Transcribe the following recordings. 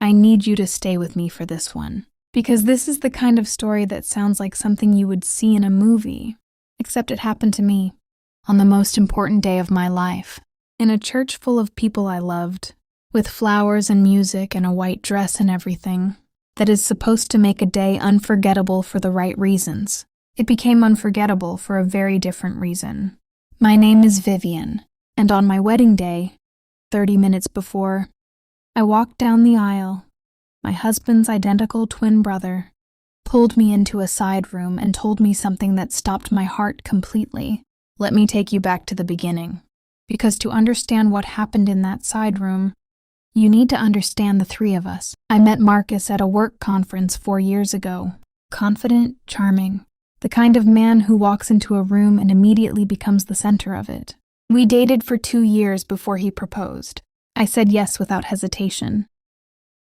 I need you to stay with me for this one, because this is the kind of story that sounds like something you would see in a movie, except it happened to me on the most important day of my life, in a church full of people I loved, with flowers and music and a white dress and everything, that is supposed to make a day unforgettable for the right reasons. It became unforgettable for a very different reason. My name is Vivian, and on my wedding day, 30 minutes before, I walked down the aisle. My husband's identical twin brother pulled me into a side room and told me something that stopped my heart completely. Let me take you back to the beginning, because to understand what happened in that side room, you need to understand the three of us. I met Marcus at a work conference 4 years ago. Confident, charming, the kind of man who walks into a room and immediately becomes the center of it. We dated for 2 years before he proposed. I said yes without hesitation.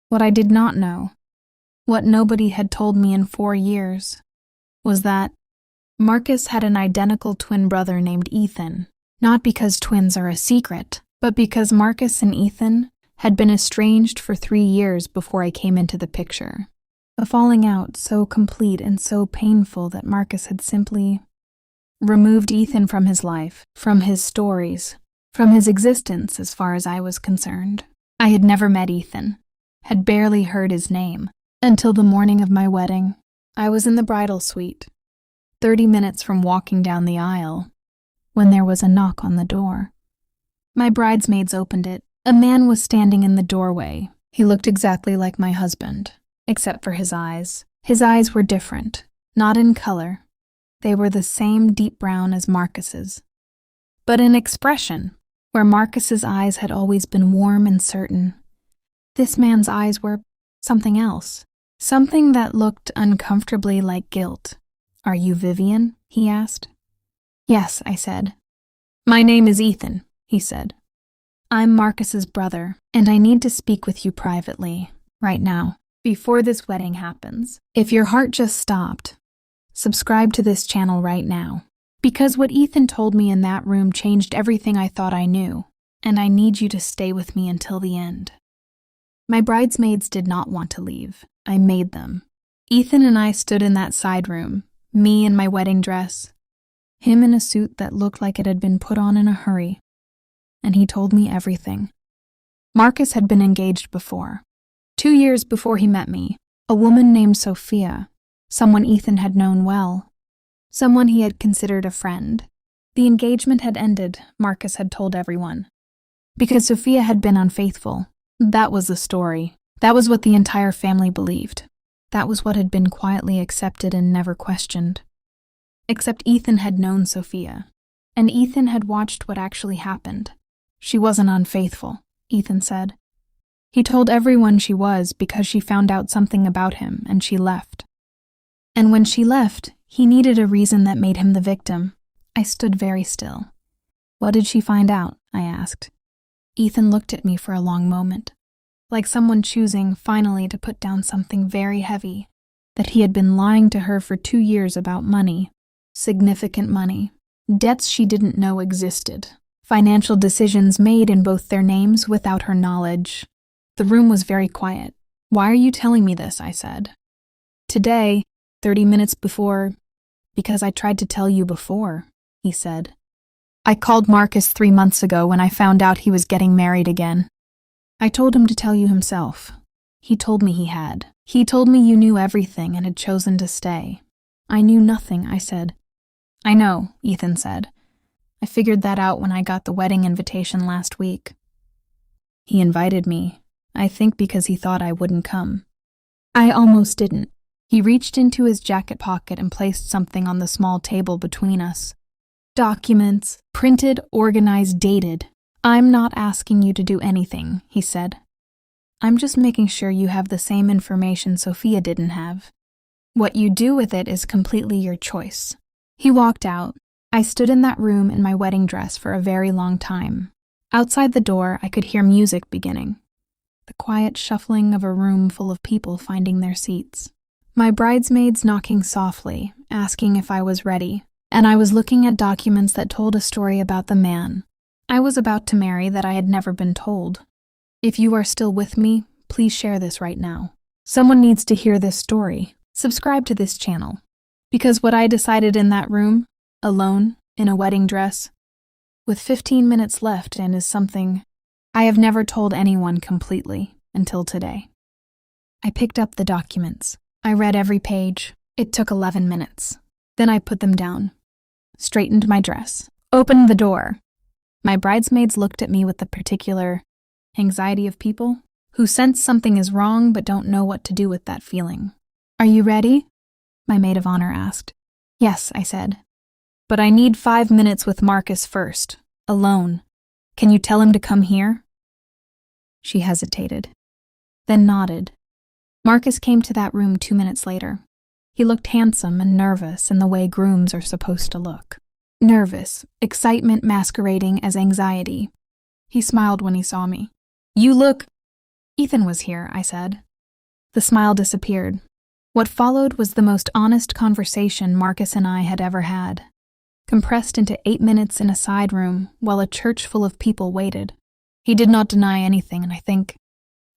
What I did not know, what nobody had told me in 4 years, was that Marcus had an identical twin brother named Ethan, not because twins are a secret, but because Marcus and Ethan had been estranged for 3 years before I came into the picture. A falling out so complete and so painful that Marcus had simply removed Ethan from his life, from his stories, from his existence as far as I was concerned. I had never met Ethan, had barely heard his name, until the morning of my wedding. I was in the bridal suite, 30 minutes from walking down the aisle, when there was a knock on the door. My bridesmaids opened it. A man was standing in the doorway. He looked exactly like my husband, except for his eyes. His eyes were different, not in color. They were the same deep brown as Marcus's, but in expression, where Marcus's eyes had always been warm and certain, this man's eyes were something else, something that looked uncomfortably like guilt. "Are you Vivian?" he asked. "Yes," I said. "My name is Ethan," he said. "I'm Marcus's brother, and I need to speak with you privately, right now, before this wedding happens. If your heart just stopped, subscribe to this channel right now, because what Ethan told me in that room changed everything I thought I knew, and I need you to stay with me until the end." My bridesmaids did not want to leave. I made them. Ethan and I stood in that side room, me in my wedding dress, him in a suit that looked like it had been put on in a hurry, and he told me everything. Marcus had been engaged before. 2 years before he met me, a woman named Sophia, someone Ethan had known well, someone he had considered a friend. The engagement had ended, Marcus had told everyone, because Sophia had been unfaithful. That was the story. That was what the entire family believed. That was what had been quietly accepted and never questioned. Except Ethan had known Sophia, and Ethan had watched what actually happened. She wasn't unfaithful, Ethan said. He told everyone she was because she found out something about him and she left. And when she left, he needed a reason that made him the victim. I stood very still. "What did she find out?" I asked. Ethan looked at me for a long moment, like someone choosing finally to put down something very heavy, that he had been lying to her for 2 years about money, significant money, debts she didn't know existed, financial decisions made in both their names without her knowledge. The room was very quiet. "Why are you telling me this?" I said. "Today, 30 minutes before, because I tried to tell you before," he said. "I called Marcus 3 months ago when I found out he was getting married again. I told him to tell you himself. He told me he had. He told me you knew everything and had chosen to stay." "I knew nothing," I said. "I know," Ethan said. "I figured that out when I got the wedding invitation last week. He invited me, I think because he thought I wouldn't come. I almost didn't." He reached into his jacket pocket and placed something on the small table between us. "Documents, printed, organized, dated. I'm not asking you to do anything," he said. "I'm just making sure you have the same information Sophia didn't have. What you do with it is completely your choice." He walked out. I stood in that room in my wedding dress for a very long time. Outside the door, I could hear music beginning, the quiet shuffling of a room full of people finding their seats. My bridesmaids knocking softly, asking if I was ready, and I was looking at documents that told a story about the man I was about to marry that I had never been told. "If you are still with me, please share this right now. Someone needs to hear this story. Subscribe to this channel. Because what I decided in that room, alone, in a wedding dress, with 15 minutes left, and is something I have never told anyone completely until today. I picked up the documents. I read every page. It took 11 minutes. Then I put them down, straightened my dress, opened the door. My bridesmaids looked at me with the particular anxiety of people who sense something is wrong but don't know what to do with that feeling. "Are you ready?" my maid of honor asked. "Yes," I said. "But I need 5 minutes with Marcus first, alone. Can you tell him to come here?" She hesitated, then nodded. Marcus came to that room 2 minutes later. He looked handsome and nervous in the way grooms are supposed to look. Nervous, excitement masquerading as anxiety. He smiled when he saw me. "You look—" "Ethan was here," I said. The smile disappeared. What followed was the most honest conversation Marcus and I had ever had, compressed into 8 minutes in a side room while a church full of people waited. He did not deny anything, and I think,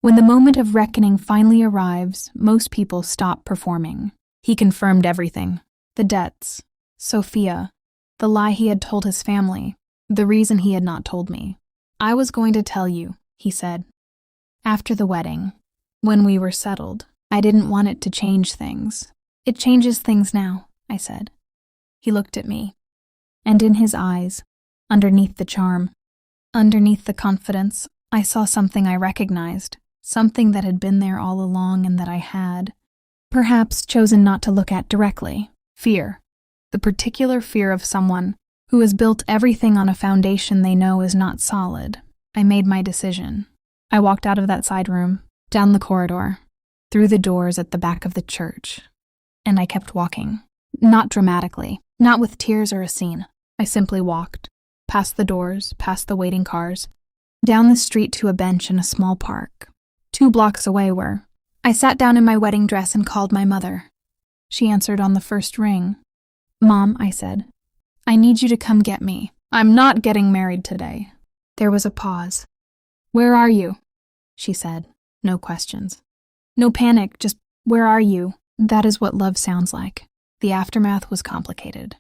when the moment of reckoning finally arrives, most people stop performing. He confirmed everything. The debts, Sophia, the lie he had told his family, the reason he had not told me. "I was going to tell you," he said. "After the wedding, when we were settled, I didn't want it to change things. It changes things now," I said. He looked at me, and in his eyes, underneath the charm, underneath the confidence, I saw something I recognized, something that had been there all along and that I had, perhaps, chosen not to look at directly. Fear. The particular fear of someone who has built everything on a foundation they know is not solid. I made my decision. I walked out of that side room, down the corridor, through the doors at the back of the church, and I kept walking. Not dramatically, not with tears or a scene. I simply walked, past the doors, past the waiting cars, down the street to a bench in a small park, 2 blocks away where I sat down in my wedding dress and called my mother. She answered on the first ring. "Mom," I said, "I need you to come get me. I'm not getting married today." There was a pause. "Where are you?" she said. No questions. No panic, just, "Where are you?" That is what love sounds like. The aftermath was complicated.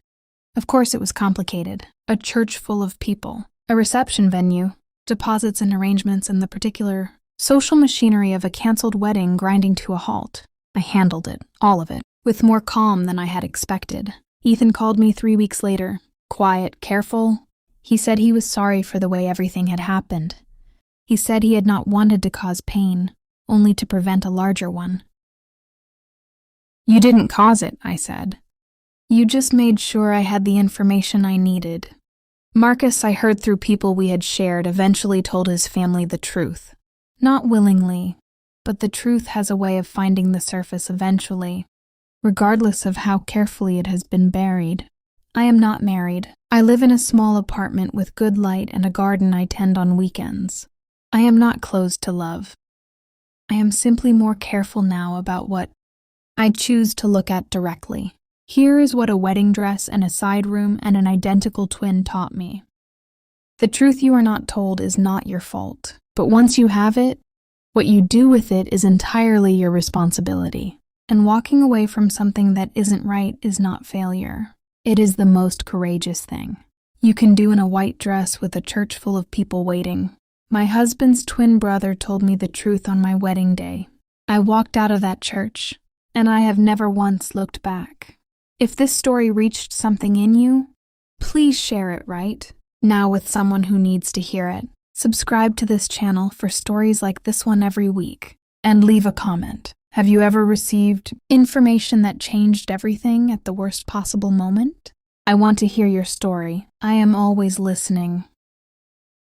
Of course it was complicated. A church full of people, a reception venue, deposits and arrangements, and the particular social machinery of a canceled wedding grinding to a halt. I handled it, all of it, with more calm than I had expected. Ethan called me 3 weeks later, quiet, careful. He said he was sorry for the way everything had happened. He said he had not wanted to cause pain, only to prevent a larger one. "You didn't cause it," I said. "You just made sure I had the information I needed." Marcus, I heard through people we had shared, eventually told his family the truth. Not willingly, but the truth has a way of finding the surface eventually, regardless of how carefully it has been buried. I am not married. I live in a small apartment with good light and a garden I tend on weekends. I am not closed to love. I am simply more careful now about what I choose to look at directly. Here is what a wedding dress and a side room and an identical twin taught me. The truth you are not told is not your fault, but once you have it, what you do with it is entirely your responsibility. And walking away from something that isn't right is not failure. It is the most courageous thing you can do in a white dress with a church full of people waiting. My husband's twin brother told me the truth on my wedding day. I walked out of that church, and I have never once looked back. If this story reached something in you, please share it right now with someone who needs to hear it. Subscribe to this channel for stories like this one every week, and leave a comment. Have you ever received information that changed everything at the worst possible moment? I want to hear your story. I am always listening.